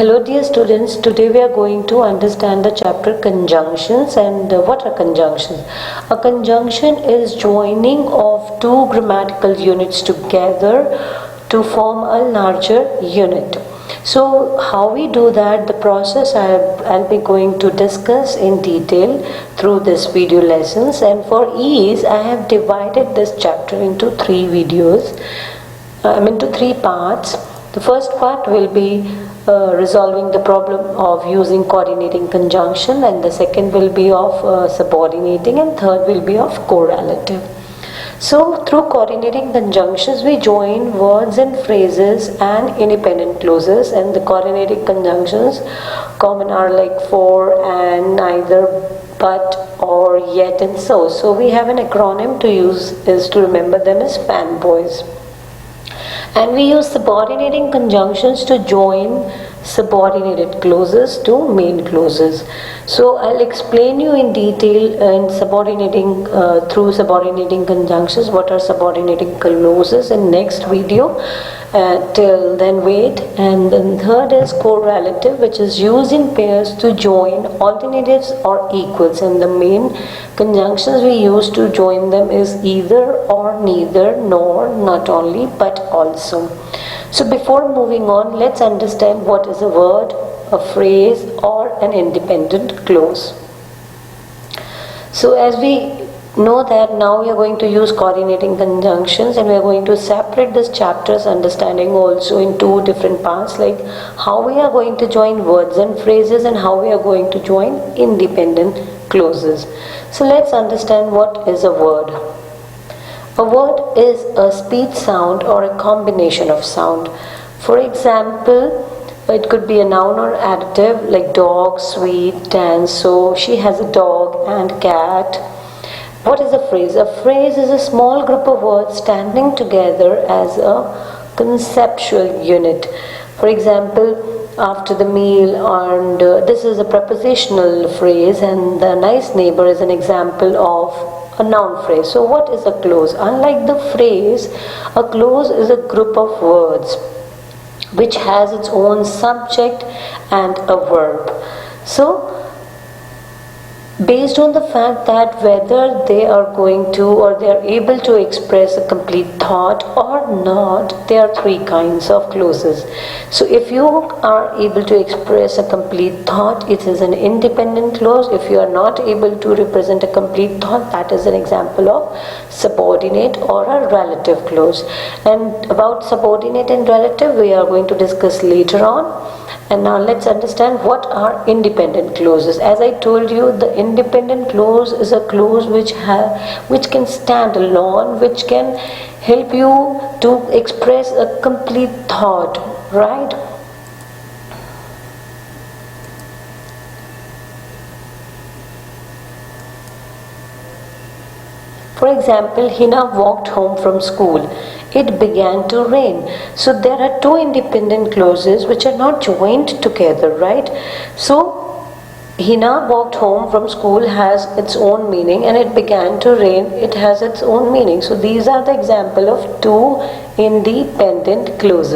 Hello dear students, today we are going to understand the chapter conjunctions and what are conjunctions? A conjunction is joining of two grammatical units together to form a larger unit. So how we do that, the process I'll be going to discuss in detail through this video lessons, and for ease I have divided this chapter into three videos, into three parts. The first part will be resolving the problem of using coordinating conjunction, and the second will be of subordinating, and third will be of correlative. So through coordinating conjunctions we join words and phrases and independent clauses, and the coordinating conjunctions common are like for, and, neither, but, or, yet, and so. So we have an acronym to use is to remember them as fanboys. And we use subordinating conjunctions to join subordinated clauses to main clauses. So I'll explain you in detail in through subordinating conjunctions what are subordinating clauses in next video. Till then wait. And then third is correlative, which is used in pairs to join alternatives or equals, and the main conjunctions we use to join them is either or, neither, nor, not only, but also. So before moving on, let's understand what is a word, a phrase, or an independent clause. So as we know that now we are going to use coordinating conjunctions, and we are going to separate this chapter's understanding also in two different parts, like how we are going to join words and phrases and how we are going to join independent clauses. So let's understand what is a word. A word is a speech sound or a combination of sound. For example, it could be a noun or adjective like dog, sweet, dance. So she has a dog and cat. What is a phrase? A phrase is a small group of words standing together as a conceptual unit. For example, after the meal, and this is a prepositional phrase, and the nice neighbor is an example of a noun phrase. So what is a clause? Unlike the phrase, a clause is a group of words which has its own subject and a verb. So based on the fact that whether they are going to or they are able to express a complete thought or not, there are three kinds of clauses. So if you are able to express a complete thought, it is an independent clause. If you are not able to represent a complete thought, that is an example of subordinate or a relative clause. And about subordinate and relative we are going to discuss later on. And now let's understand what are independent clauses. As I told you, the independent clause is a clause which can stand alone, which can help you to express a complete thought, right? For example, Hina walked home from school. It began to rain. So there are two independent clauses which are not joined together, right? So Hina walked home from school has its own meaning, and it began to rain, it has its own meaning. So these are the example of two independent clauses.